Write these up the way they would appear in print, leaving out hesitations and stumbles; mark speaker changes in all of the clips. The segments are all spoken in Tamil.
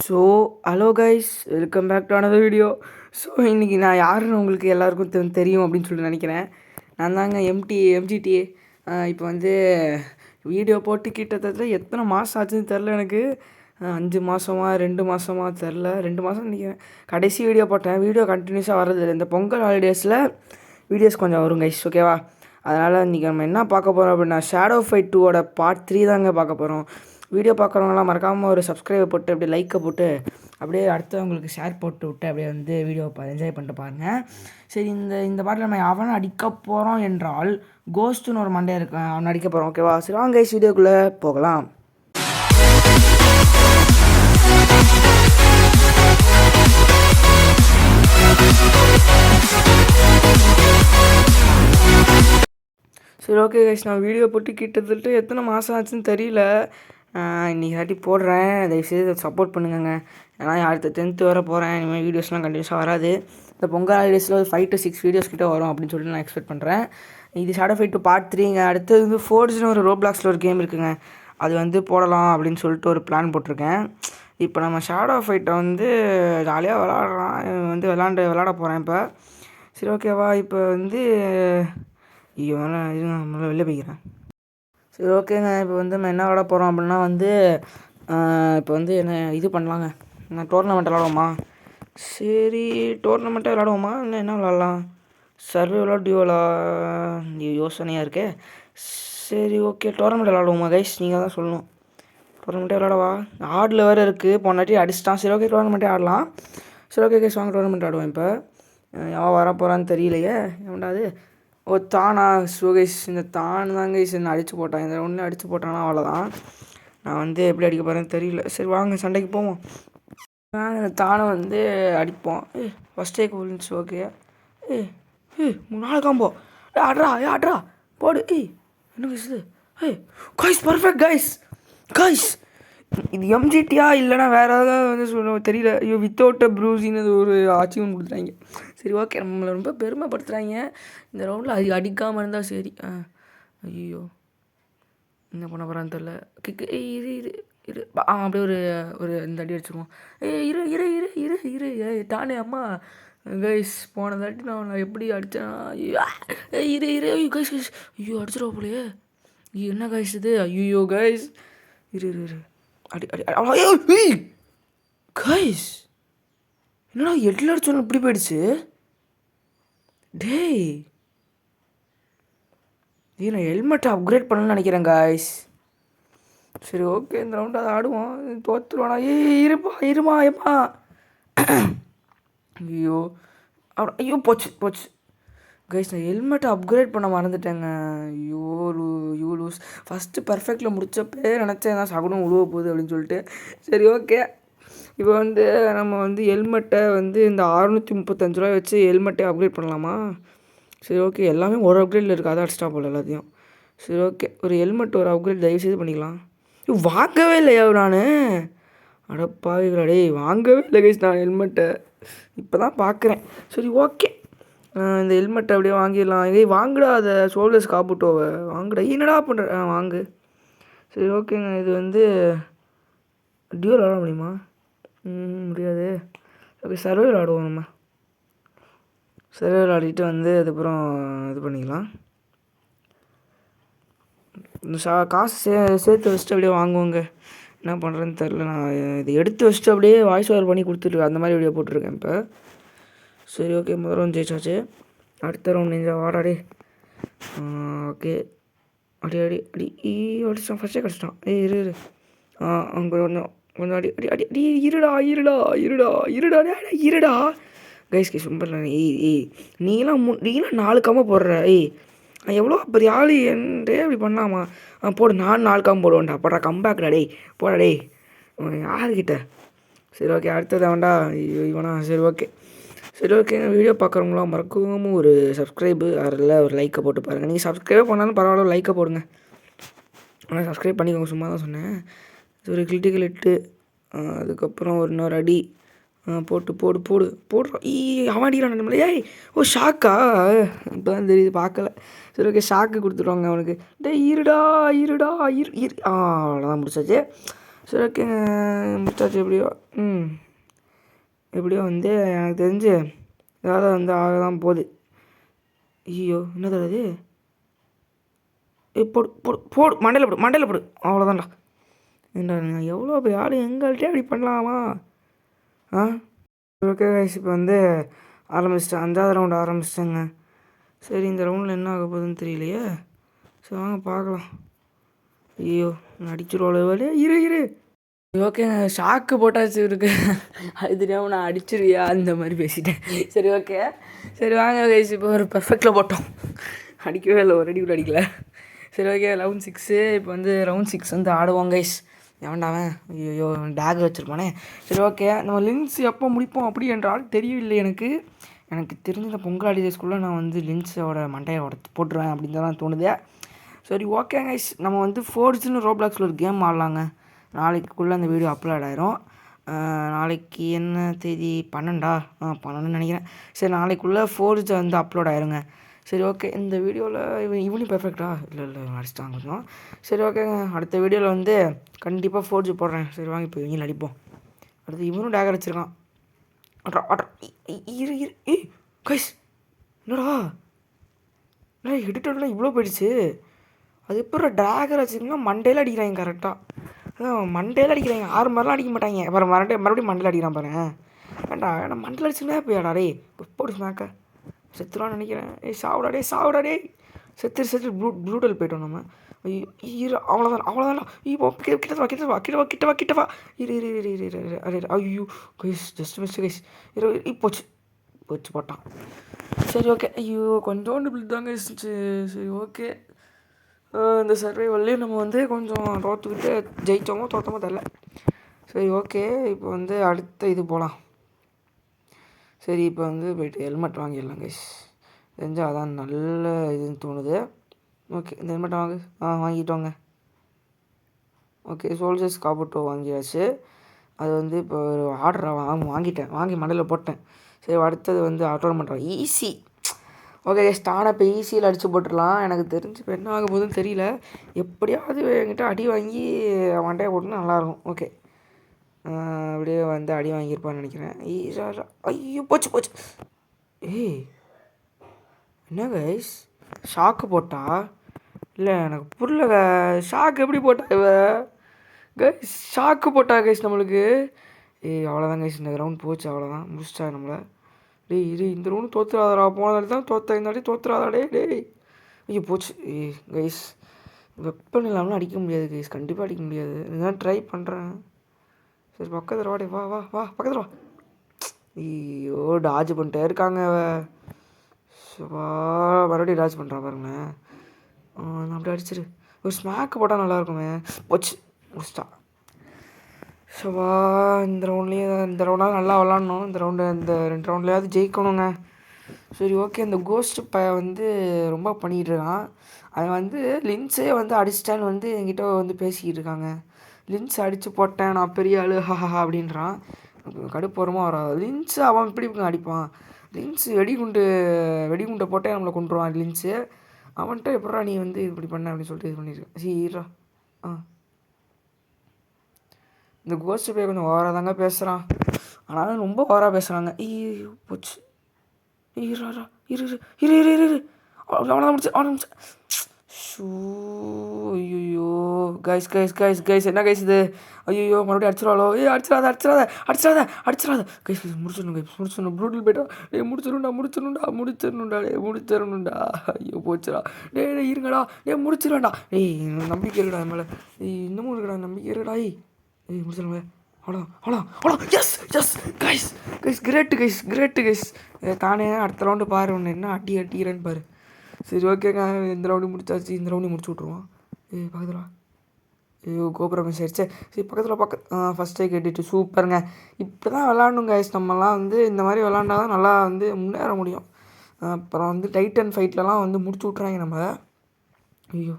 Speaker 1: So hello guys, welcome back to another video. So இன்றைக்கி நான் யாருன்னு உங்களுக்கு எல்லாருக்கும் தெரியும் அப்படின்னு சொல்லிட்டு நினைக்கிறேன். நான் தாங்க எம்ஜிடி. இப்போ வந்து வீடியோ போட்டு கிட்டத்தட்ட எத்தனை மாதம் ஆச்சுன்னு தெரில. எனக்கு 5 மாதமா 2 மாதமா தெரில, 2 மாதம் நினைக்கிறேன். கடைசி வீடியோ போட்டேன். வீடியோ கண்டினியூஸாக வர்றது இந்த பொங்கல் ஹாலிடேஸில் வீடியோஸ் கொஞ்சம் வரும் கைஸ், ஓகேவா? அதனால் இன்றைக்கி நம்ம என்ன பார்க்க போகிறோம் அப்படின்னா, ஷேடோ ஃபைட் 2ஓட பார்ட் 3 தாங்க பார்க்க போகிறோம். வீடியோ பார்க்குறவங்களாம் மறக்காமல் ஒரு சப்ஸ்கிரைபை போட்டு அப்படியே லைக்கை போட்டு அப்படியே அடுத்தவங்களுக்கு ஷேர் போட்டு விட்டு அப்படியே வந்து வீடியோ என்ஜாய் பண்ணிட்டு பாருங்கள். சரி, இந்த பாட்டில் நம்ம அவனை அடிக்க போகிறோம் என்றால் கோஸ்ட்டுன்னு ஒரு மண்டே இருக்கேன், அவனை அடிக்க போகிறோம், ஓகேவா? சரி வாங்க கைஸ், வீடியோக்குள்ளே போகலாம். சரி ஓகே கைஸ், நான் வீடியோ போட்டு கிட்டத்தட்ட எத்தனை மாதம் ஆச்சுன்னு தெரியல. இன்றைக்கி வாட்டி போடுறேன், தயவுசெய்து சப்போர்ட் பண்ணுங்க. ஏன்னா அடுத்த 10th வர போகிறேன். இனிமேல் வீடியோஸ்லாம் கண்டினியூஸாக வராது. இந்த பொங்கல் ஹாலிடேஸில் ஒரு 5 to 6 வீடியோஸ் கிட்டே வரும் அப்படின்னு சொல்லிட்டு நான் எக்ஸ்பெக்ட் பண்ணுறேன். இது ஷேடோ ஃபைட் 2 பார்ட் 3ங்க. அடுத்தது வந்து ஃபோர்ஜ்னு ஒரு ரோப்ளாக்ஸில் ஒரு கேம் இருக்குங்க, அது வந்து போடலாம் அப்படின்னு சொல்லிட்டு ஒரு பிளான் போட்டிருக்கேன். இப்போ நம்ம ஷேடோ ஃபைட்டை வந்து ஜாலியாக விளாட போகிறேன் இப்போ. சரி ஓகேவா? இப்போ வந்து நம்மள வெளில போய்க்கிறேன். சரி ஓகேங்க, இப்போ வந்து நம்ம என்ன விளாட போகிறோம் அப்படின்னா வந்து இப்போ வந்து என்ன இது பண்ணலாங்க, நான் டோர்னமெண்ட் விளாடுவோமா? சரி, டோர்னமெண்ட்டே விளாடுவோமா? இன்னும் என்ன விளாட்லாம்? சர்வைவலா டியூவலா? யோசனையாக இருக்கே. சரி ஓகே, டோர்னமெண்ட் விளாடுவோமா கைஸ்? நீங்கள் தான் சொல்லணும். டோர்னமெண்ட்டே விளாடவா? ஆடில் வேறு இருக்குது, போனாட்டி அடிச்சிட்டான். சரி ஓகே, டோர்னமெண்ட்டே ஆடலாம். சரி ஓகே கைஸ், வாங்க டோர்னமெண்ட் ஆடுவோம். இப்போ எவன் வர போகிறான்னு தெரியலையே. எவன்டாது? ஓ தானா? ஸோ கைஸ், இந்த தான் தாங்க கைஸ் என்ன அடித்து போட்டான். இந்த ஒன்று அடித்து போட்டானா அவ்வளோதான். நான் வந்து எப்படி அடிக்க போகிறேன்னு தெரியல. சரி வாங்க சண்டைக்கு போவோம். நாங்கள் இந்த தானை வந்து அடிப்போம். ஃபஸ்ட் டேக் விழுந்துச்சு. ஓகே. 4 காம்போ. ஆட்ரா போடு. என்ன கைஸ் இது? Guys perfect guys. இது எம்ஜிடியா இல்லைனா வேறு ஏதாவது வந்து சொல்ல தெரியல. ஐயோ, வித்தவுட் ப்ரூஸின்னு ஒரு அச்சீவ்மெண்ட் கொடுத்துட்டாங்க. சரி ஓகே, நம்மளை ரொம்ப பெருமைப்படுத்துகிறாங்க. இந்த ரவுண்டில் அது அடிக்காமல் இருந்தால் சரி. ஐயோ, என்ன பண்ண போகிறான்னு தெரில. கிக்கு இரு அப்படியே ஒரு இந்த அடி அடிச்சுக்குவோம். இரு தானே அம்மா. கைஸ், போன தாட்டி நான் எப்படி அடித்தேன். இரு கைஸ். ஐயோ, அடிச்சிடுவா போலையே. என்ன கைஸ் இது? ஐயோ கைஸ், இரு அடி கைஸ், என்னடா 8 அடிச்சோன்னு இப்படி போயிடுச்சு. டேய், நான் ஹெல்மெட்டை அப்கிரேட் பண்ணணும்னு நினைக்கிறேன் கைஸ். சரி ஓகே, இந்த ரவுண்டு அதை ஆடுவோம். தோற்றுருவானா? இருமா ஏப்பா. ஐயோ போச்சு கைஸ், நான் ஹெல்மெட்டை அப்கிரேட் பண்ண மறந்துட்டேங்க. ஐயோ லூஸ். ஃபஸ்ட்டு பர்ஃபெக்டில் முடிச்சப்பே நினச்சேன் தான் சகுனம் உழுவ போகுது அப்படின்னு சொல்லிட்டு. சரி ஓகே, இப்போ வந்து நம்ம வந்து ஹெல்மெட்டை வந்து இந்த 635 ரூபா வச்சு ஹெல்மெட்டை அப்கிரேட் பண்ணலாமா? சரி ஓகே, எல்லாமே ஒரு அப்கிரேடில் இருக்குது, அதை அடிச்சிட்டா போல் எல்லாத்தையும். சரி ஓகே, ஒரு ஹெல்மெட் ஒரு அப்கிரேட் தயவுசெய்து பண்ணிக்கலாம். வாங்கவே இல்லையா நான்? அடப்பாவிங்களா டேய், வாங்கவே இல்லை கைஸ் நான் ஹெல்மெட்டை. இப்போ தான் பார்க்குறேன். சரி ஓகே, இந்த ஹெல்மெட்டை அப்படியே வாங்கிடலாம். வாங்குடா, அதை ஷோல்டர்ஸ் காப்புட்டோவை வாங்குடா. என்னடா பண்ணுற? வாங்கு. சரி ஓகேங்க, இது வந்து டியூவல் விளாட முடியுமா? முடியாது. ஓகே, சர்வைவல் ஆடுவோம். நம்ம சர்வைவல் ஆடிட்டு வந்து அதுக்கப்புறம் இது பண்ணிக்கலாம். இந்த காசு சேர்த்து வச்சுட்டு அப்படியே வாங்குவோங்க. என்ன பண்ணுறேன்னு தெரில. நான் இதை எடுத்து வச்சுட்டு அப்படியே வாய்ஸ் ஓவர் பண்ணி கொடுத்துருக்கேன், அந்த மாதிரி வீடியோ போட்டிருக்கேன் இப்போ. சரி ஓகே, முதல் ரவுண்ட் ஜெயிச்சாச்சு. அடுத்த ரவுண்ட் நீங்கள் வாடாடே. ஓகே, அடி அடிச்சிட்டான். ஃபஸ்ட்டே கிடச்சிட்டான். இரு அங்கே கொஞ்சம் அடி இருடா கைஸ் ரொம்ப. நீலாம் 4 காம்போ போடுற. நான் எவ்வளோ பெரிய ஆள் என்றே அப்படி பண்ணலாமா? போடு, நான் 4 காம்போ போடுவேன்டா. போடுறா, கம்பேக்டா டேய், போடா டேய். யாருக்கிட்ட? சரி ஓகே, அடுத்தது வேண்டா இவனா? சரி ஓகேங்க, வீடியோ பார்க்குறவங்களாம் மறக்காமல் ஒரு சப்ஸ்கிரைபு அதில் ஒரு லைக்கை போட்டு பாருங்கள். நீங்கள் சப்ஸ்கிரைபே பண்ணாலும் பரவாயில்ல, லைக்கை போடுங்க. ஆனால் சப்ஸ்கிரைப் பண்ணிக்கோங்க, சும்மா தான் சொன்னேன். ஒரு கிரிட்டிக்கல் ஹிட்டு, அதுக்கப்புறம் ஒரு இன்னொரு அடி போடுறோம். அவன் அடிக்கிறான் நம்மள. ஷாக்கா? இப்போ தான் தெரியுது, பார்க்கல. சரி ஓகே, ஷாக்கு கொடுத்துருவாங்க அவனுக்கு. டே இருடா அவ்வளோதான் முடிச்சாச்சு. சரி ஓகேங்க, முடிச்சாச்சு எப்படியோ. எப்படியோ வந்து எனக்கு தெரிஞ்சு ஏதாவது வந்து ஆக தான் போகுது. ஐயோ என்னது அது? போடு போடு போடு, மண்டையில் போடு, மண்டையில் போடு, அவ்வளோதான்டா. ஏண்டா எவ்வளோ பெரிய ஆள், எங்கள்கிட்டே அப்படி பண்ணலாமா? ஓகே கைஸ், இப்போ வந்து ஆரம்பிச்சிட்டேன், 5வது ரவுண்டு ஆரம்பிச்சிட்டேங்க. சரி, இந்த ரவுண்டில் என்ன ஆக போகுதுன்னு தெரியலையே. சரி வாங்க பார்க்கலாம். ஐயோ அடிச்சிருவாள் வேலையே, இரு. ஓகேங்க, ஷாக்கு போட்டாச்சு இருக்கு. அது தெரியாமல் நான் அடிச்சிருவியா அந்த மாதிரி பேசிட்டேன். சரி ஓகே, சரி வாங்க கைஸ், இப்போ ஒரு பர்ஃபெக்டில் போட்டோம். அடிக்கவே இல்லை, ஒரு அடி கூட அடிக்கல. சரி ஓகே, ரவுண்ட் 6. இப்போ வந்து ரவுண்ட் 6 வந்து ஆடுவோம் கைஸ். எவன்டாவன்? ஐயோ டேக் வச்சுருப்பானே. சரி ஓகே, நம்ம லின்ஸ் எப்போ முடிப்போம் அப்படி என்றால் தெரியவில்லை எனக்கு. எனக்கு தெரிஞ்ச பொங்கல் ஹாலிடேஸ்குள்ளே நான் வந்து லின்ஸோட மண்டையோட போட்டுருவேன் அப்படின்னு தான் தோணுது. சரி ஓகே கைஸ், நம்ம வந்து ஃபோர்ஜ்னு ரோப்ளாக்ஸில் ஒரு கேம் ஆடலாங்க. நாளைக்குள்ளே அந்த வீடியோ அப்லோட் ஆகிரும். நாளைக்கு என்ன தேதி? 12 நினைக்கிறேன். சரி, நாளைக்குள்ளே ஃபோர்ஜை வந்து அப்லோட் ஆயிருங்க. சரி ஓகே, இந்த வீடியோவில் இவனும் பெர்ஃபெக்டா இல்லை அடிச்சிட்டாங்க கொஞ்சம். சரி ஓகேங்க, அடுத்த வீடியோவில் வந்து கண்டிப்பாக ஃபோர்ஜ் போடுறேன். சரி வாங்க, இப்போ இவங்க அடிப்போம். அடுத்து இவனும் டேக் அடிச்சிருக்கான். இரு ஏய் கைஸ், என்னடா எடிட்டர்லாம் இவ்வளோ போயிடுச்சு. அது எப்போ டேகர் வச்சுருக்கீங்கன்னா மண்டையில் அடிக்கிறாங்க கரெக்டாக. அதான் மண்டையில் அடிக்கிறாங்க, 6 மாதிரிலாம் அடிக்க மாட்டாங்க. அப்புறம் மறுபடியும் மண்டையில் அடிக்கிறான் பாரு. ஏன்டா ஏன்னா மண்டையில் அடிச்சுன்னா போயாடா டே, போட்டு ஸ்நாக்க செத்துலான்னு நினைக்கிறேன். சாவுடாடே செத்து ப்ளூட்டல் போய்ட்டோம் நம்ம. ஐயோ அவ்வளோதான். இப்போ கிட்ட வா. இரு. ஐயோ கைஸ், ஜஸ்ட் மிஸ் கைஸ். போச்சு போட்டான். சரி ஓகே, ஐயோ கொஞ்சோண்டு பில் தாங்க இருந்துச்சு. சரி ஓகே, இந்த சர்வைவல்லையும் நம்ம வந்து கொஞ்சம் தோற்றுக்கிட்டு ஜெயித்தோமோ தோற்றமோ தெரில. சரி ஓகே, இப்போ வந்து அடுத்த இது போகலாம். சரி, இப்போ வந்து போய்ட்டு ஹெல்மெட் வாங்கிடலாம் கைஸ். தெரிஞ்சால் அதான் நல்ல இதுன்னு தோணுது. ஓகே, இந்த ஹெல்மெட்டை வாங்கிட்டோங்க. ஓகே, சோல்ஜர்ஸ் காபுட்டோ வாங்கியாச்சு. அது வந்து இப்போ ஒரு ஆர்டர் வாங்கி மண்டையில் போட்டேன். சரி, அடுத்தது வந்து டோர்னமெண்ட் ஈஸி. ஓகே ஸ்டார்ட் இப்போ ஈஸியில் அடித்து போட்டுடலாம். எனக்கு தெரிஞ்சு இப்போ என்ன ஆக போகுதுன்னு தெரியல. எப்படியாவது என்கிட்ட அடி வாங்கி மண்டையை போட்டுனா நல்லாயிருக்கும். ஓகே, அப்படியே வந்து அடி வாங்கியிருப்பான்னு நினைக்கிறேன். ஐயோ போச்சு. ஏய் என்ன கைஸ், ஷாக்கு போட்டா? இல்லை எனக்கு புரியல. ஷாக்கு எப்படி போட்டா இவ? கைஸ் ஷாக்கு போட்டா கைஸ் நம்மளுக்கு. அவ்வளோதான் கைஸ், இந்த ரவுண்ட் போச்சு, அவ்வளோதான் முடிச்சிட்டா நம்மளை. இரு, இந்த ரவுண்டு தோற்றுறாதடா. போனதாடி தான் தோற்ற, இந்த வாட்டி தோற்றுறாதடே. ஐயோ போச்சு. கைஸ், வெப்பன் இல்லாமல் அடிக்க முடியாது கைஸ், கண்டிப்பாக அடிக்க முடியாது. இதுதான் ட்ரை பண்ணுறேன். சரி பக்கத்தில் வாடே, வா பக்கத்தில் வா. ஐயோ டாஜ் பண்ணிட்டே இருக்காங்க. மறுபடியும் டாஜ் பண்ணுறான் பாருங்களேன். நான் அப்படியே அடிச்சிரு, ஒரு ஸ்மாக் போட்டால் நல்லாயிருக்குமே. போச்சு, முடிச்சிட்டா. இந்த ரவுண்டாவது நல்லா விளாட்ணும். இந்த 2 ரவுண்ட்லேயாவது ஜெயிக்கணுங்க. சரி ஓகே, இந்த கோஸ்ட் வந்து ரொம்ப பண்ணிகிட்ருக்கான். அவன் வந்து லின்ஸே வந்து அடிச்சிட்டான்னு வந்து என்கிட்ட வந்து பேசிக்கிட்டு இருக்காங்க. லின்ஸ் அடித்து போட்டேன், நான் பெரிய ஆள் ஹஹா அப்படின்றான். கடுப்பு வரமா வராது. லின்ஸு அவன் இப்படி அடிப்பான். லின்ஸு வெடிகுண்டை போட்டே நம்மளை கொண்டுருவான் லின்ஸு. அவன்கிட்ட எப்படா நீ வந்து இப்படி பண்ண அப்படின்னு சொல்லிட்டு இது பண்ணியிருக்கேன். சீரா இந்த கோஸ்ட் பையன் கொஞ்சம் ஓவராக தாங்க பேசுகிறான். ஆனாலும் ரொம்ப ஓவராக பேசுகிறாங்க. போச்சு. இரு அவனை முடிச்சு. ஐயோ கைஸ் என்ன கைஸ் இது? ஐயோ மறுபடியும் அடிச்சிடாலோ. அடிச்சிடாத கைஸ், முடிச்சிடணும். ப்ரூட்டல் போய்ட்டா. முடிச்சிடணும்டா. ஐயோ போச்சுடா. இருங்கடா. முடிச்சிடுவேன்டா. நம்பிக்கை இருக்குடா என் மேலே. இன்னமும் இருக்குடா நம்பிக்கை இருக்குடா. முடிச்சிடல. அவ்வளோ எஸ் கைஸ் கிரேட்டு கைஸ். தானே அடுத்த ரவுண்டு பாரு, ஒன்று என்ன அடிக்கிறேன்னு பாரு. சரி ஓகேங்க, இந்த ரவுண்டு முடிச்சாச்சு. இந்த ரவுண்டு முடிச்சு விட்ருவோம். பக்கத்தில் கோபுரம் மிஸ் ஆயிடுச்சு. சரி பக்கத்தில் ஃபஸ்ட்டே கேட்டுட்டு சூப்பருங்க. இப்படி தான் விளாட்ணும் கைஸ். நம்மலாம் வந்து இந்த மாதிரி விளாண்டா தான் நல்லா வந்து முன்னேற முடியும். அப்புறம் வந்து டைட்டன் ஃபைட்லலாம் வந்து முடிச்சு விட்றாங்க நம்ம. ஐயோ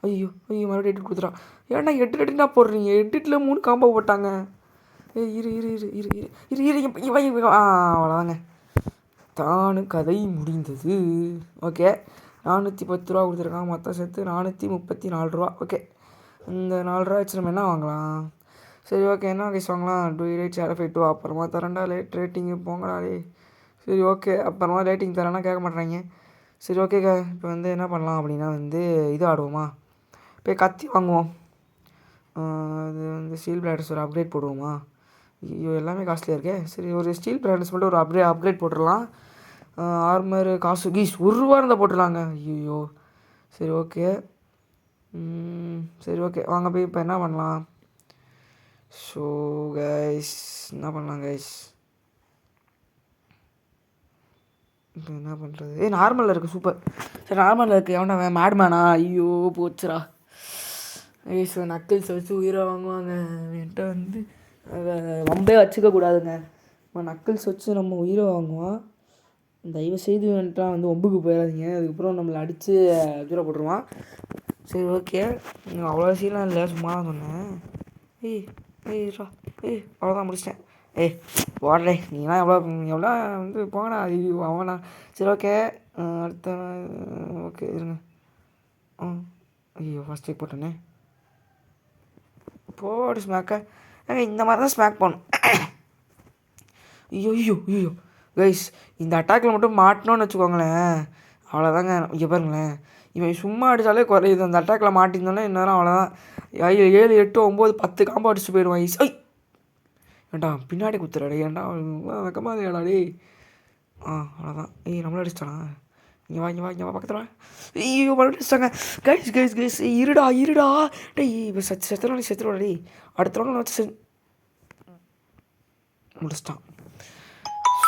Speaker 1: மறுபடியும் எடிட் கொடுத்துட்டான். ஏன்டா எடிட்டா போடுறீங்க? எடிட்டில் 3 காம்போ போட்டாங்க. இவன் அவ்வளோதாங்க, தானு கதை முடிந்தது. ஓகே, 410 ரூபா கொடுத்துருக்கான். மொத்தம் சேர்த்து 434 ரூபா. ஓகே, இந்த 4 ரூபா வச்சு நம்ம என்ன வாங்கலாம்? சரி ஓகே என்ன கைஸ் வாங்கலாம் 2 அப்புறமா தரேன்டா ரேட்டிங்கு போங்கடா டே. சரி ஓகே அப்புறமா ரேட்டிங் தரேன்னா கேட்க மாட்டேறாங்க. சரி ஓகேக்கா இப்போ வந்து என்ன பண்ணலாம் அப்படின்னா வந்து இது ஆடுவோமா, போய் கத்தி வாங்குவோம். அது வந்து ஸ்டீல் பிளாடர்ஸ் ஒரு அப்கிரேட் போடுவோமா. ஐயோ எல்லாமே காஸ்ட்லியாக இருக்கே. சரி ஒரு ஸ்டீல் பிளாடர்ஸ் மட்டும் ஒரு அப்கிரேட் போட்டுடலாம். ஆர்மர் காசு கீஸ் ரூபா இருந்தால் போட்டுடலாங்க. ஐயோ சரி ஓகே. சரி ஓகே வாங்க போய் இப்போ என்ன பண்ணலாம். ஸோ கைஸ் என்ன பண்ணலாம் கைஸ், இப்போ என்ன பண்ணுறது. நார்மலில் இருக்குது சூப்பர். சரி நார்மலில் இருக்குது எவன்டா அவன் மேட்மேனா. ஐயோ போச்சுரா கைஸ். நக்கிள்ஸ் வச்சு உயிரை வாங்குவாங்க என்கிட்ட வந்து வம்பே வச்சுக்க கூடாதுங்க. நக்கிள்ஸ் வச்சு நம்ம உயிரை வாங்குவோம். தயவுசெய்து வந்துட்டா வந்து ஒம்புக்கு போயிடாதீங்க. அதுக்கப்புறம் நம்மளை அடித்து உயிரை போட்டுருவான். சரி ஓகே அவ்வளோ சீலாம் இல்லை சும்மா தான் சொன்னேன். ஏய்ரா அவ்வளோதான் முடிச்சிட்டேன். ஓடுறே நீலாம் எவ்வளோ வந்து போங்கண்ணா. ஐயோ அவனா. சரி ஓகே அடுத்த ஓகே இருங்க. ஐயோ ஃபஸ்ட் டேக் போட்டேனே. போடு ஸ்மாக்கை. இந்த மாதிரி தான் ஸ்மாக் பண்ணணும். ஐயோ கைஸ் இந்த அட்டாக்கில் மட்டும் மாட்டினோன்னு வச்சுக்கோங்களேன் அவ்வளோதாங்க. இங்கே பாருங்களேன் இவன் சும்மா அடித்தாலே குறையுது. அந்த அட்டாக்கில் மாட்டியிருந்தோன்னே இந்நேரம் அவ்வளோதான். 7 8 9 10 காம்போ அடிச்சுட்டு போயிடுவான் ஈஸ். ஏன்டா பின்னாடி குத்துறாடே ஏன்டா வெக்கமாக இல்லையாடா டே. அவ்வளோதான். நம்மள அடிச்சிட்டானா. இங்கே வா பக்கத்தில். ஐயோ மறுபடியும் அடிச்சிட்டாங்க. கைஸ் இருடா டேய் இப்போ செத்துருவாடா டே. அடுத்த ரவுண்ட் வச்சு முடிச்சிட்டான்.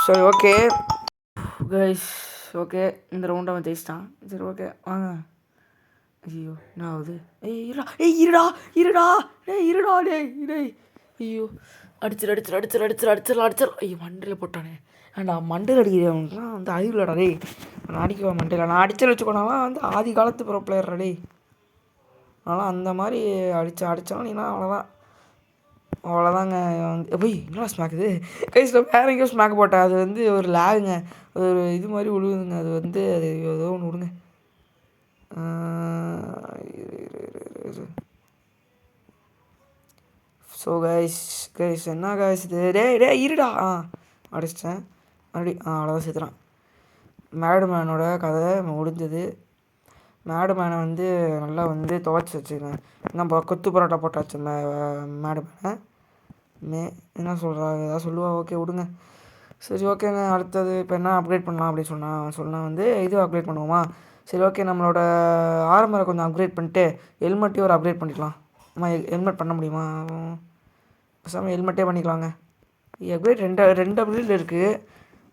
Speaker 1: சரி ஓகே கைஸ் ஓகே இந்த ரவுண்ட் அவன் ஜெயிச்சிட்டான். சரி ஓகே வாங்க. ஐயோ என்ன ஆகுது. இருடா டேய். ஐயோ அடிச்சிடலாம். ஐயோ மண்டையில் போட்டானே. ஏன்டா மண்டையில் அடிக்கிறவனுக்குலாம் வந்து அறிவில்லடா டேய். நான் அடிக்குவேன் மண்டையில். நான் அடிச்சு வச்சுக்கோனாலாம் வந்து ஆதி காலத்து ப்ரோ பிளேயர்டா டேய். அதனால் அந்த மாதிரி அடித்தாலும் நீனா அவ்வளோதாங்க. வந்து போய் என்னடா ஸ்மாக் இது. கைஸில் வேறு எங்கேயோ ஸ்மாக் போட்டேன். அது வந்து ஒரு லேகுங்க. ஒரு இது மாதிரி விழுவுதுங்க. அது வந்து அது ஏதோ ஒன்று விடுங்க. ஸோ கைஸ் என்ன கைஸ் இது. டே இருடா. அடிச்சிட்டேன் மறுபடி. அவ்வளோதான் சேர்த்துறான். மேடுமேனோட கதை முடிஞ்சது. மேடுமேனை வந்து நல்லா வந்து துவைச்சி வச்சுருக்கேன். நம்ம கொத்து பரோட்டா போட்டாச்சு மேடுமேனை. என்ன சொல்கிறா ஏதாவது சொல்லுவா. ஓகே விடுங்க. சரி ஓகேங்க அடுத்தது இப்போ என்ன அப்கிரேட் பண்ணலாம் அப்படின்னு சொன்னால் வந்து இது அப்கிரேட் பண்ணுவோமா. சரி ஓகே நம்மளோட ஆர்மரை கொஞ்சம் அப்கிரேட் பண்ணிட்டு ஹெல்மெட்டையும் ஒரு அப்கிரேட் பண்ணிக்கலாம். ஹெல்மெட் பண்ண முடியுமா. பேசாமல் ஹெல்மெட்டே பண்ணிக்கலாங்க. அப்கிரேட் ரெண்டு அப்கிரேட் இருக்குது.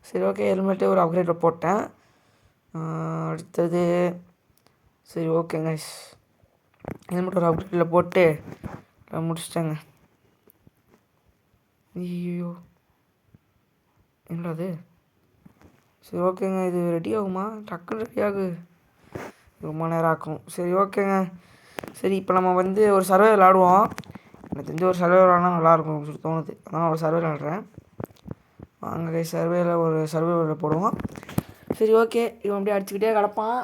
Speaker 1: சரி ஓகே ஹெல்மெட்டே ஒரு அப்கிரேட்டில் போட்டேன். அடுத்தது சரி ஓகேங்க ஹெல்மெட் ஒரு அப்கிரேட்டில் போட்டு முடிச்சிட்டேங்க. ஐயோ என்னடா அது. சரி ஓகேங்க இது ரெடி ஆகுமா. டக்குன்னு ரெடி ஆகு. ரொம்ப நேரம் ஆக்கும். சரி ஓகேங்க. சரி இப்போ நம்ம வந்து ஒரு சர்வே விளாடுவோம். எனக்கு தெரிஞ்ச ஒரு சர்வே விளாட்னா நல்லாயிருக்கும் அப்படின்னு சொல்லி தோணுது. அதான் ஒரு சர்வே விளாட்றேன். வாங்க சர்வே போடுவோம். சரி ஓகே இவன் அப்படியே அடிச்சுக்கிட்டே கிடப்பான்.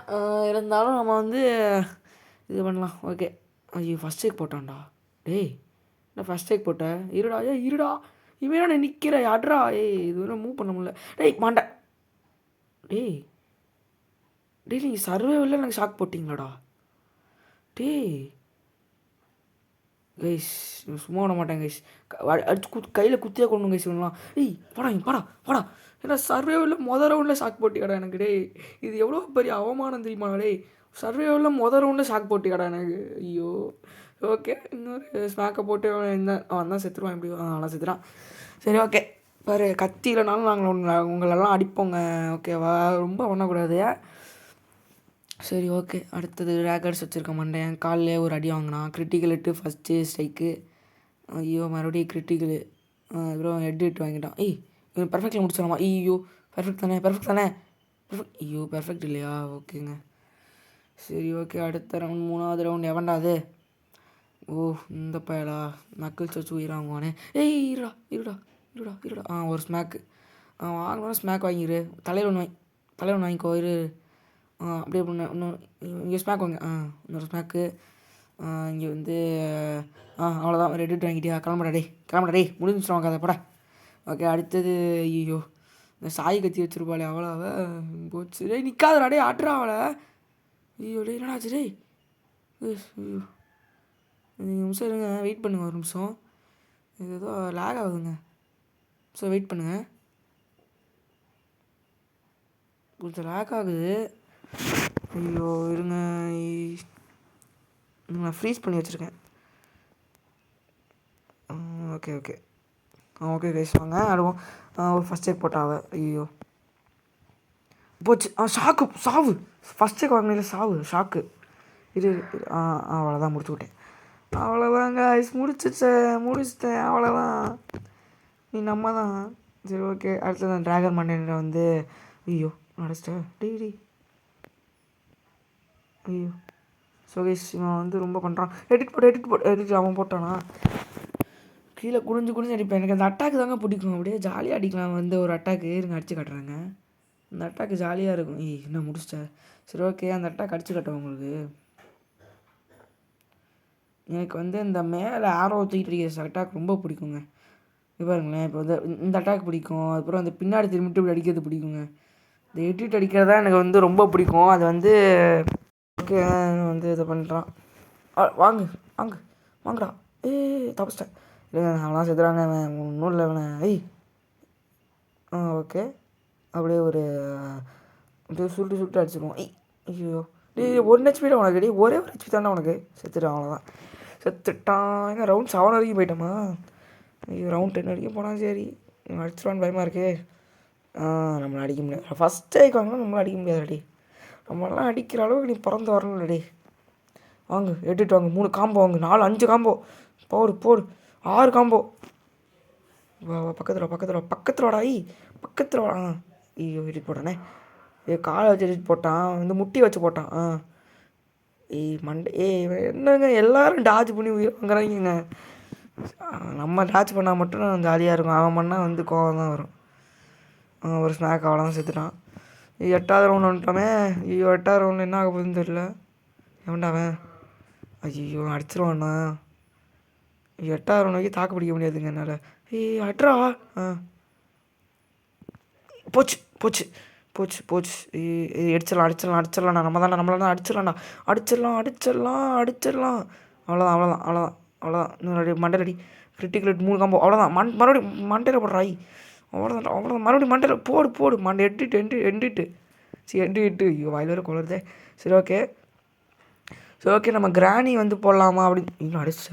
Speaker 1: இருந்தாலும் நம்ம வந்து இது பண்ணலாம். ஓகே ஐயோ ஃபஸ்ட் டேக் போட்டான்டா. டேய் என்ன ஃபஸ்ட் டேக் போட்டேன். இருடா இவன் நான் நிற்கிற அட்ரா. இது வரை மூவ் பண்ண முடியல. டேய் மாண்டா. டேய் நீங்கள் சர்வேவில் எனக்கு ஷாக் போட்டிங்களாடா. டேய் கைஸ் சும்மா விட மாட்டேன் கைஸ். அடிச்சு கையில் குத்தியே கொண்டு கைஸ் இவங்களாம். பாடா ஏன்னா சர்வேவில் ரவுண்டில் ஷாக் போட்டியாடா எனக்கு. டேய் இது எவ்வளோ பெரிய அவமானம் தெரியுமா. டேய் சர்வேவில் ரவுண்டில் ஷாக் போட்டியாடா எனக்கு. ஐயோ ஓகே இன்னொரு ஸ்மாக்கை போட்டு அவன் தான் செத்துருவான். எப்படி நல்லா செத்துறான். சரி ஓகே பாரு கத்தி இல்லைனாலும் நாங்கள் உங்களெல்லாம் அடிப்போங்க. ஓகேவா ரொம்ப பண்ணக்கூடாது. சரி ஓகே அடுத்தது ரேக்கர்ஸ் வச்சுருக்க மாட்டேன். காலிலே ஒரு அடி வாங்கினான். கிரிட்டிக்கல் இட்டு ஃபஸ்ட்டு ஸ்ட்ரைக்கு. ஐயோ மறுபடியும் கிரிட்டிக்கலு. அப்புறம் ஹெட் வாங்கிட்டான். இவன் பர்ஃபெக்டில் முடிச்சிடலாமா. ஐயோ பர்ஃபெக்ட் தானே. ஐயோ பர்ஃபெக்ட் இல்லையா. ஓகேங்க சரி ஓகே அடுத்த ரவுண்ட் 3வது ரவுண்ட் எவன்டா அது. இந்த பயலா நக்கிள்ஸ் வச்சு உயிர் வாங்குவானே. இருடா ஒரு ஸ்மாக்கு வாங்கினா ஸ்மாக் வாங்கிடு. தலையில் ஒன்று வாங்கிக்கோ. அப்படியே பண்ண இன்னும் இங்கே ஸ்மாக் வாங்க. இன்னொரு ஸ்மாக்கு இங்கே வந்து அவ்வளோதான் ரெடி வாங்கிட்டியா கிளம்புடா டே முடிஞ்சிடும் கதை படா. ஓகே அடுத்தது ஐயோ இந்த சாய் கத்தி வச்சுருப்பாளே அவ்வளோ போச்சு. டேய் நிற்காதடா டே ஆட்டுறா அவளை. ஐயோ டே என்னடாச்சு டே. ஐயோ நிமிஷம் இருங்க வெயிட் பண்ணுங்கள் ஒரு நிமிஷம். இது ஏதோ லேக் ஆகுதுங்க. ஸோ வெயிட் பண்ணுங்கள் கொஞ்சம் லேக் ஆகுது. ஐயோ இருங்க நான் ஃப்ரீஸ் பண்ணி வச்சுருக்கேன். ஓகே ஓகே கைஸ் வாங்க ஆடுவோம். ஒரு ஃபஸ்ட் எய்ட் போட்டாவ. ஐயோ போச்சு. சாவு ஃபஸ்ட் எய்ட் வாங்கினீங்களே சாவு ஷாக்கு. இது அவ்வளோதான் முடிச்சு விட்டேன். அவ்வளோதாங்க ஐஸ் முடிச்சிட்டேன் அவ்வளோதான். நீ நம்ம தான். சரி ஓகே அடுத்தது அந்த ட்ராகன் மண்டையில் வந்து ஐயோ அடிச்சிட்டேன் டெய்லி. ஐயோ ஸோ கைஸ் இவன் வந்து ரொம்ப பண்ணுறான். எடிட் அவன் போட்டானா கீழே குனிஞ்சு அடிப்பேன். எனக்கு அந்த அட்டாக்கு தாங்க பிடிக்கும். அப்படியே ஜாலியாக அடிக்கலாம் வந்து ஒரு அட்டாக்கு இருங்க அடிச்சு காட்டுறாங்க. அந்த அட்டாக்கு ஜாலியாக இருக்கும். என்ன முடிச்சிட்டேன். சரி ஓகே அந்த அட்டாக் அடிச்சு காட்டுவேன் உங்களுக்கு. எனக்கு வந்து இந்த மேலே ஆரோ தூக்கிட்டு அடிக்கிற அட்டாக் ரொம்ப பிடிக்குங்க. இது பாருங்களேன் இப்போ வந்து இந்த அட்டாக் பிடிக்கும். அதுக்கப்புறம் அந்த பின்னாடி திரும்பிட்டு இப்படி அடிக்கிறது பிடிக்குங்க. இந்த எடிட் அடிக்கிறது தான் எனக்கு வந்து ரொம்ப பிடிக்கும். அது வந்து ஓகே வந்து இதை பண்ணுறான். வாங்கடா தப்பிச்சிட்டேன். இல்லைங்க அவனா செத்துறாங்க ஒன்றும் இல்லை இவனை. ஓகே அப்படியே ஒரு அப்படியே சுட்டு அடிச்சிடுவோம். ஐயோ ஒரு ஹெச்பி தான் உனக்கு ஒரே ஒரு ஹெச்பி தானே உனக்கு. செத்துட்டான் அவ்வளோதான் செத்துட்டான். எங்க ரவுண்ட் 7 வரைக்கும் போயிட்டோமா. ஐயோ ரவுண்ட் 10 வரைக்கும் போனால் சரி அடிச்சிடுவான்னு பயமாக இருக்கே. நம்மளை அடிக்க முடியாது. ஃபஸ்ட் டைக் வாங்கினா நம்மளால் அடிக்க முடியாது அடி. நம்மளாம் அடிக்கிற அளவுக்கு நீ பிறந்து வரணும் அடி. வாங்க எட்டுட்டு வாங்க 3 காம்போ வாங்க 4 5 காம்போ போடு 6 காம்போ. பக்கத்தில் வாடா பக்கத்தில் வாடா. ஐயோ எடிட் போட்டானே. காலை வச்சு எடிட் போட்டான் வந்து முட்டி வச்சு போட்டான். மண்டே என்னங்க எல்லோரும் டாச் பண்ணி உயிர் வாங்குறாங்க. நம்ம டாச் பண்ணால் மட்டும் ஜாலியாக இருக்கும். அவன் பண்ணால் வந்து கோவம் தான் வரும். ஒரு ஸ்நாக் அவ்வளோதான் செத்துட்டான். 8வது ரவுண்ட் வந்துட்டோமே. ஐயோ 8வது ரவுண்டில் என்ன ஆக போகுதுன்னு தெரியல. எவன்டாவன் ஐயோ அடிச்சிருவாண்ணா. 8வது ரவுண்ட் வரைக்கும் தாக்கு பிடிக்க முடியாதுங்க என்னால். அட்ரா போச்சு அடிச்சிடலாம் நம்மளால தான் அடிச்சிடலாம். அவ்வளோதான் இன்னும் மண்டை ரெடி கிரிட்டிக்கல் 3 காம்போ அவ்வளோதான். மறுபடியும் மண்டையில் போடுறாய். அவ்வளோதான் மறுபடியும் மண்டையில் போடு மண்டை எண்டிட்டு ஐயோ வாயில் வேறு கொள்ளுறதே. சரி ஓகே நம்ம கிராணி வந்து போடலாமா அப்படின்னு இன்னும் அடிச்ச.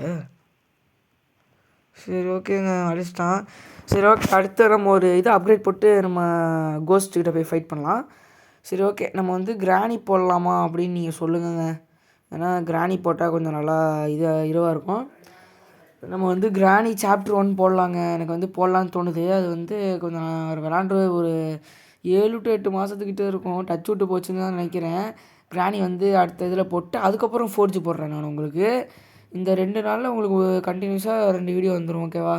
Speaker 1: சரி ஓகேங்க அடிச்சிட்டான். சரி ஓகே அடுத்து நம்ம ஒரு இது அப்கிரேட் போட்டு நம்ம கோஸ்ட்டுக்கிட்ட போய் ஃபைட் பண்ணலாம். சரி ஓகே நம்ம வந்து கிராணி போடலாமா அப்படின்னு நீங்கள் சொல்லுங்கங்க. ஏன்னா கிராணி போட்டால் கொஞ்சம் நல்லா இதுவாக இருக்கும். நம்ம வந்து கிராணி சாப்டர் 1 போடலாங்க. எனக்கு வந்து போடலான்னு தோணுது. அது வந்து கொஞ்சம் விளாண்டு ஒரு 7 to 8 மாதத்துக்கிட்ட இருக்கும். டச் விட்டு போச்சுன்னு தான் நினைக்கிறேன். கிராணி வந்து அடுத்த இதில் போட்டு அதுக்கப்புறம் ஃபோர்ஜ் போடுறேன் நான் உங்களுக்கு. இந்த 2 நாளில் உங்களுக்கு கண்டினியூஸாக 2 வீடியோ வந்துடும் ஓகேவா.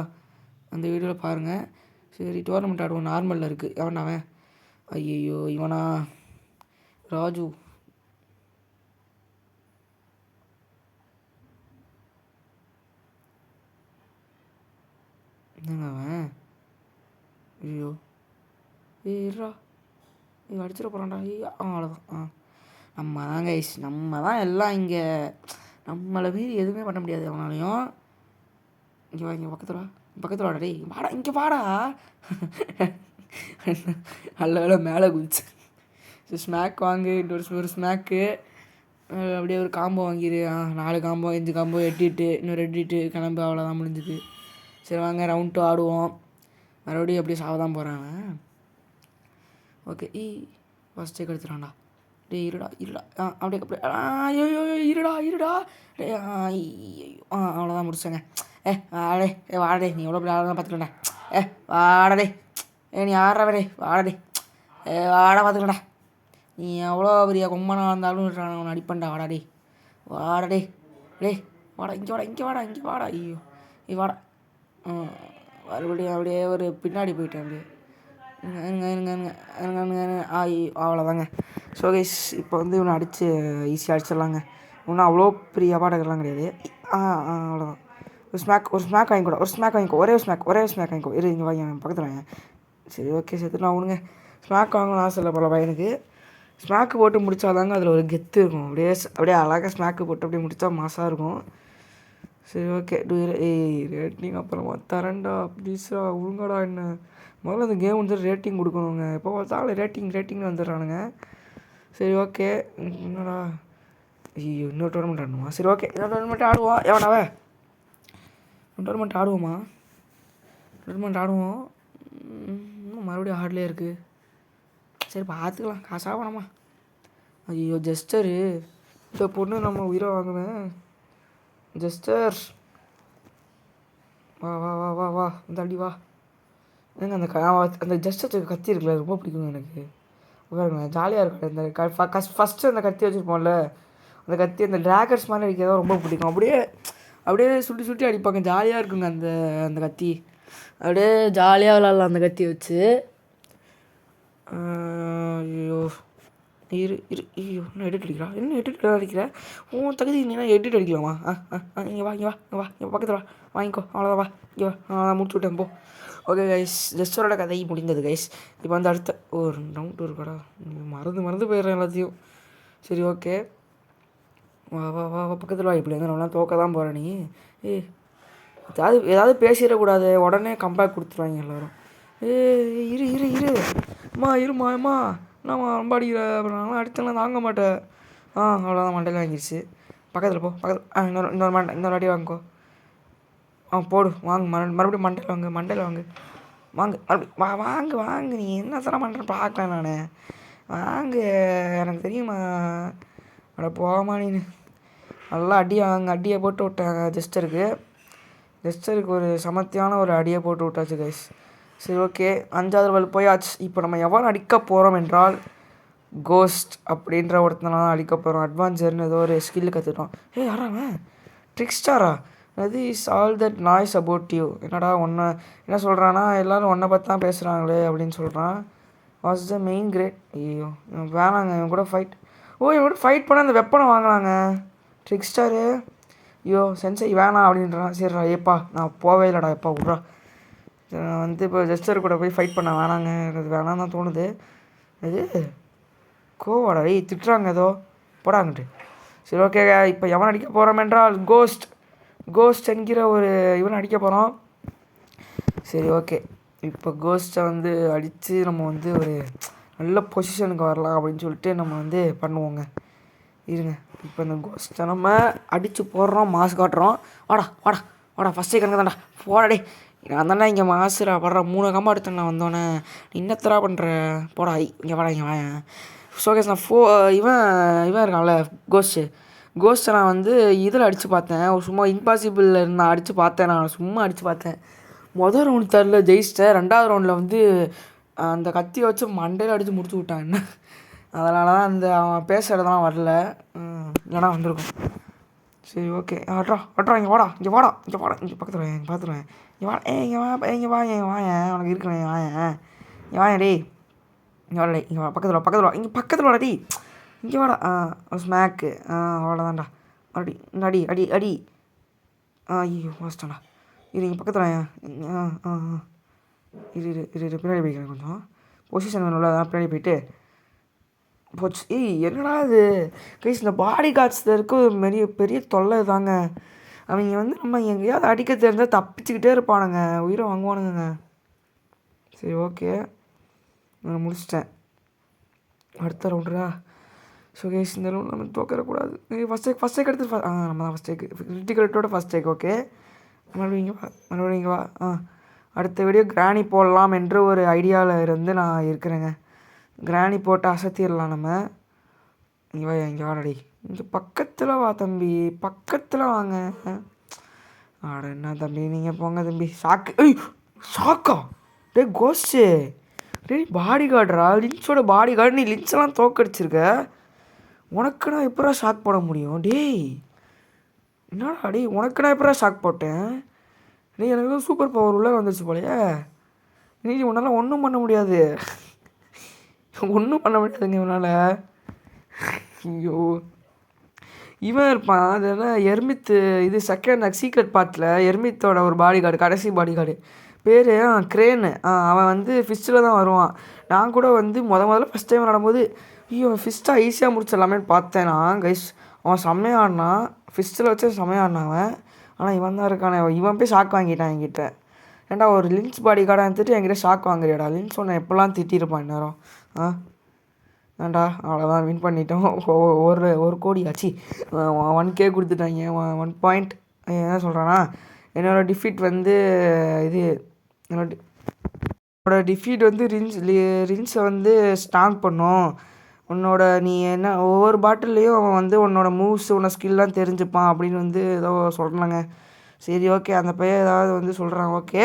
Speaker 1: அந்த வீடியோவில் பாருங்கள். சரி டோர்னமெண்ட் ஆடுவோம் நார்மலில் இருக்குது. அவன் ஐயோ இவனா ராஜு என்னங்க அவன். ஐயோ ஏறா அடிச்சிட போகிறான்டா. அவ்வளோதான். நம்ம தான் எல்லாம் இங்கே நம்மளை மீறி எதுவுமே பண்ண முடியாது அவனாலையும். இங்கே பக்கத்தில் வாடா டேய் வாடா இங்கே வாடா. நல்ல மேலே குதிச்சு ஸ்நாக் வாங்கு ஒரு ஸ்நாக்கு அப்படியே ஒரு காம்போ வாங்கிடு. 4 காம்போ 5 காம்போ எட்டிட்டு இன்னும் ரெட்டிட்டு கிளம்பு அவ்வளோதான் முடிஞ்சுது. சரி வாங்க ரவுண்ட் 2 ஆடுவோம். மறுபடியும் அப்படியே சாவதான் போகிறான். ஓகே ஃபஸ்ட்டே கெடுத்துடான்டா. டே இருடா அப்படியே ஐயோ இருடா டே ஐயோ அவ்வளோதான் முடிச்சேங்க. வாடே நீ எவ்வளோ பெரிய ஆளுதான் பார்த்துக்கண்டா. வாடடே நீ ஆடுறவரே வாடடே வாடா பார்த்துக்கண்டா. நீ எவ்வளோ பெரிய கொம்பனாக இருந்தாலும் அவனை அடிப்பண்டா. வாடடே வாடா இங்கே வாடா ஐயோ வாடா. மறுபடியும் அப்படியே ஒரு பின்னாடி போயிட்டேன் அப்படியே. அவ்வளோதாங்க. ஸோ கைஸ் இப்போ வந்து இவனை ஈஸியாக அடிச்சிடலாங்க. ஒன்றும் அவ்வளோ பெரிய அபாடகர்லாம் கிடையாது. அவ்வளோதான். ஒரு ஸ்மாக் வாங்கிக்கோ. ஒரே ஸ்மாக் வாங்கிக்கோ. இங்கே வாங்கி பக்கத்தில் வாங்க. சரி ஓகே நான் விடுங்க. ஸ்மாக் வாங்கணும்னு ஆசை இல்லை போல பையனுக்கு. ஸ்மாக்கு போட்டு முடித்தாதாங்க அதில் ஒரு கெத்து இருக்கும். அப்படியே அழகாக ஸ்மாக்கு போட்டு அப்படியே முடித்தா மாசாக இருக்கும். சரி ஓகே ரேட்டிங் அப்புறமா தரேன்டா ப்ளீஸா ஒழுங்காடா என்ன முதல்ல அந்த கேம் வந்து ரேட்டிங் கொடுக்கணுங்க. எப்போ பார்த்தாலும் ரேட்டிங்னு வந்துடுறானுங்க. சரி ஓகே என்னடா ஐயோ இன்னொரு டோர்னமெண்ட் ஆடணுமா? சரி ஓகே இன்னொரு டோர்னமெண்ட் ஆடுவோம். எவனாவே டோர்னமெண்ட் ஆடுவோம். இன்னும் மறுபடியும் ஹார்ட்லேயே இருக்குது. சரி பார்த்துக்கலாம். காசாக வேணாமா? ஐயோ ஜெஸ்டரு இந்த பொண்ணு நம்ம உயிரை வாங்குவேன். ஜெஸ்டர் வா வா வா வா வா இந்த அடி வா. ஏங்க அந்த ஜெஸ்டர் கத்தி இருக்குல்ல ரொம்ப பிடிக்குங்க எனக்கு. பாருங்க ஜாலியாக இருக்கும். இந்த ஃபஸ்ட்டு அந்த கத்தி வச்சுருப்போம்ல அந்த கத்தி அந்த ட்ராகர்ஸ் மாதிரி அடிக்கிறதா ரொம்ப பிடிக்கும். அப்படியே சுட்டி அடிப்பாங்க. ஜாலியாக இருக்குங்க அந்த கத்தி. அப்படியே ஜாலியாக விளாட்லாம் அந்த கத்தி வச்சு. ஐயோ ஐயோ என்ன எடிட் அடிக்கிறேன். தகுதி நீனா எடிட் அடிக்கலாமா? இங்கே வா இங்கே பக்கத்தில் வா வாங்கிக்கோ. அவ்வளோதான் வா இங்கே வா முடிச்சு விட்டேன் போ. ஓகே கைஸ் ஜெஸ்டரோட கதை முடிந்தது கைஸ். இப்போ வந்து அடுத்த ஒரு டவுட் இருக்காடா மறந்து போயிடுறேன் எல்லாத்தையும். சரி ஓகே வா வா வா பக்கத்தில் வா. இப்படி வந்து நம்மளாம் தோக்க தான் போகிறேன். நீ ஏதாவது பேசிடக்கூடாது. உடனே கம்பேக் கொடுத்துருவாங்க எல்லோரும். இரு இருமா என்னம்மா ரொம்ப அடிக்கிற அப்புறம் நான்லாம் அடித்தலாம் தாங்க மாட்டேன். அவ்வளோதான் மண்டையில் வாங்கிடுச்சு. பக்கத்தில் போ இன்னொரு அடி வாங்கிக்கோ. போடு வாங்க மறுபடியும் மண்டையில் வாங்கு வாங்க நீ என்ன தர பண்ணுறேன்னு பார்க்கலாம் நான் வாங்க எனக்கு தெரியுமா. அட போமா நீ நல்லா அடியை போட்டு விட்டாங்க ஜெஸ்டருக்கு ஒரு சமத்தியான ஒரு அடியை போட்டு விட்டாச்சு கைஸ். சரி ஓகே 5வது லெவல் போயாச்சு. இப்போ நம்ம எவ்வளோ அடிக்க போகிறோம் என்றால் கோஸ்ட் அப்படின்ற ஒருத்தனால அடிக்க போகிறோம். அட்வான்ஸர்னு ஏதோ ஒரு ஸ்கில்லு கற்றுட்டோம். யாராங்க ட்ரிக்ஸ்டாரா? அது is all that noise about you. என்னடா என்ன சொல்கிறான்னா எல்லோரும் ஒன்றை பார்த்து தான் பேசுகிறாங்களே அப்படின்னு சொல்கிறான். What's the main great. ஐயோ வேணாங்க இவன் கூட ஃபைட் பண்ண அந்த வெப்பனை வாங்கினாங்க ட்ரிக்ஸ்டாரு. ஐயோ சென்சை வேணாம் அப்படின்றான். சரிடா ஏப்பா நான் போவே இல்லைடா எப்பா விட்றா. நான் வந்து இப்போ ஜெஸ்டர் கூட போய் ஃபைட் பண்ண வேணாங்க. எனக்கு வேணாம் தான் தோணுது. இது கோவாடா திட்டுறாங்க ஏதோ போடாங்கட்டு. சரி ஓகே இப்போ எவன் அடிக்க போகிறோம் என்றால் கோஸ்ட் என்கிற ஒரு இவன் அடிக்க போகிறோம். சரி ஓகே இப்போ கோஸ்ட்டை வந்து அடித்து நம்ம வந்து ஒரு நல்ல பொசிஷனுக்கு வரலாம் அப்படின்னு சொல்லிட்டு நம்ம வந்து பண்ணுவோங்க. இருங்க இப்போ இந்த கோஸ்ட்டை நம்ம அடித்து போடுறோம். மாசு காட்டுறோம். வாடா ஃபஸ்ட்டே கணக்கு தான்டா போடாடே. நான் தானே இங்கே மாசுரா படுற 3 கம்பா எடுத்தேன் நான் வந்தோடனே. இன்னத்தரா பண்ணுற போடா இங்கே வாயன். ஷோகேஸ் நான் இவன் இருக்கான்ல கோஸ்ட்டை நான் வந்து இதில் அடித்து பார்த்தேன். சும்மா இம்பாசிபிளில் நான் அடித்து பார்த்தேன். நான் சும்மா அடித்து பார்த்தேன். மொதல் ரவுண்டு தரல ஜெயிச்சிட்டேன். 2வது ரவுண்டில் வந்து அந்த கத்தியை வச்சு மண்டையில் அடித்து முடிச்சு விட்டான் என்ன. அதனால தான் அவன் பேசுகிறதெல்லாம் வரல. இல்லைனா வந்திருக்கும். சரி ஓகே அட்ரா இங்கே வாடா இங்கே பக்கத்தில் பார்த்துருவேன். இங்கே வா உனக்கு இருக்கிறேன் வாயன் டே. இங்கே வரல இங்கே வா பக்கத்தில் வா இங்கே பக்கத்தில் வாடா டி. இங்கே வாடா ஸ்மாக்கு அவ்வளோதான்டா. மறுபடி அடி ஐயோ வாஸ்டாண்டா. இங்கே பக்கத்தில் வாயன். இரு பின்னாடி போய்க்கிறேன் கொஞ்சம் பொசிஷன் வேணும்ல. அதான் பின்னாடி போயிட்டு போச்சு. என்னடா இது கைஸ் இந்த பாடி கார்ட்ஸில் இருக்க ஒரு பெரிய தொல்லை தாங்க. அவங்க வந்து நம்ம எங்கேயாவது அடிக்க தெரிஞ்சால் தப்பிச்சுக்கிட்டே இருப்பானுங்க. உயிரை வாங்குவானுங்க. சரி ஓகே நான் முடிச்சிட்டேன். அடுத்த ரவுண்டரா? ஸோ கைஸ் இந்த ரவுண்ட் நம்ம தோக்கக்கூடாது. ஃபஸ்ட் டேக் எடுத்து நம்ம தான் ஃபஸ்ட் டேக் கிரிட்டிக்கல்ட்டோட ஃபஸ்ட் டேக். ஓகே மறுபடியும் இங்கே வா. அடுத்த வீடியோ கிராணி போடலாம் என்று ஒரு ஐடியாவில் இருந்து நான் இருக்கிறேங்க. கிராணி போட்டு அசத்திடலாம் நம்ம. இங்கே வாடடி இங்கே பக்கத்தில் வா தம்பி பக்கத்தில் வாங்க. என்ன தம்பி நீங்கள் போங்க தம்பி. ஷாக்கா கோஸ்ட்டு பாடி கார்டுரா லின்ஸோட பாடி கார்டு. நீ லின்ஸெல்லாம் தோக்கடிச்சிருக்க. உனக்கு நான் எப்படா ஷாக் போட முடியும் என்னடா உனக்கு நான் எப்படா ஷாக் போட்டேன். எனக்கு தான் சூப்பர் பவர் உள்ளே வந்துச்சு போலையே. உன்னால் ஒன்றும் பண்ண முடியாது இவனால். ஐயோ இவன் இருப்பான் அது என்ன எர்மித்து இது செகண்ட் சீக்ரெட் பார்ட்டில் எர்மித்தோட ஒரு பாடி கார்டு கடைசி பாடி கார்டு பேர் க்ரேனு அவன் வந்து ஃபிஸ்ட்டில் தான் வருவான். நான் கூட வந்து முதல்ல ஃபஸ்ட் டைம் விளாடும்போது ஐயோ ஃபிஸ்ட்டாக ஈஸியாக முடிச்சிடலாமேன்னு பார்த்தேன் நான் கைஸ். அவன் செம்மையாக ஆடினான், ஃபிஸ்ட்டில் வச்சு செம்மையாக ஆடினான் அவன். ஆனால் இவன் தான் இருக்கானே, இவன் போய் ஷாக் வாங்கிட்டான் என்கிட்ட. ஏன்டா ஒரு லின்ஸ் பாடி கார்டாக இருந்துட்டு என்கிட்ட ஷாக் வாங்குறியாடா? லின்ஸ் ஒன்று எப்போல்லாம் திட்டிருப்பான் இந்நேரம். ஏன்டா அவ்வளோதான் வின் பண்ணிட்டோம். ஒரு கோடி ஆச்சு, 1K கொடுத்துட்டாங்க. 1 பாயிண்ட் என்ன சொல்கிறான்னா என்னோடய டிஃபீட் வந்து இது என்னோட டிஃபீட் வந்து ரின்ஸை வந்து ஸ்ட்ராங் பண்ணும். நீ என்ன ஒவ்வொரு பாட்டில்லையும் அவன் வந்து உன்னோட மூவ்ஸ் உன்னோட ஸ்கில்லாம் தெரிஞ்சுப்பான் அப்படின்னு வந்து ஏதோ சொல்கிறாங்க. சரி ஓகே, அந்த பையன் ஏதாவது வந்து சொல்கிறான். ஓகே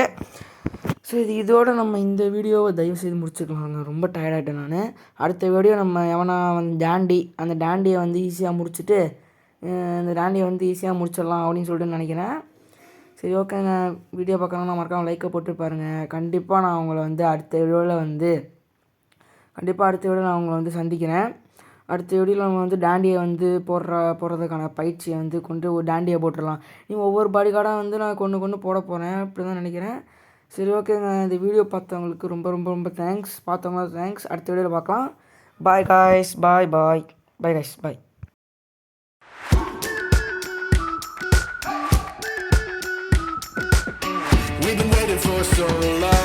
Speaker 1: சரி, இதோடு நம்ம இந்த வீடியோவை தயவுசெய்து முடிச்சுக்கலாங்க. ரொம்ப டயர்டாகிட்டேன் நான். அடுத்த வீடியோ நம்ம எவனா வந்து அந்த டேண்டியை வந்து ஈஸியாக முடிச்சுட்டு இந்த டேண்டியை வந்து ஈஸியாக முடிச்சிடலாம் அப்படின்னு சொல்லிட்டு நினைக்கிறேன். சரி ஓகேங்க, வீடியோ பார்க்கணுன்னா மறக்காம லைக்கை போட்டு பாருங்கள். கண்டிப்பாக நான் உங்களை வந்து அடுத்த வீடியோவில் நான் உங்களை வந்து சந்திக்கிறேன். அடுத்த வீடியோவில் நம்ம வந்து டேண்டியை வந்து போடுறதுக்கான பயிற்சியை வந்து கொண்டு ஒரு டேண்டியை போட்டுடலாம். ஒவ்வொரு பாடி கார்டாக வந்து நான் கொண்டு போட போகிறேன் அப்படி தான் நினைக்கிறேன். சரி ஓகேங்க, இந்த வீடியோ பார்த்தவங்களுக்கு ரொம்ப ரொம்ப ரொம்ப தேங்க்ஸ். பார்த்தவங்களுக்கு தேங்க்ஸ். அடுத்த வீடியோவில் பார்க்கலாம். Bye guys, bye guys, bye.
Speaker 2: We've been waiting for so long.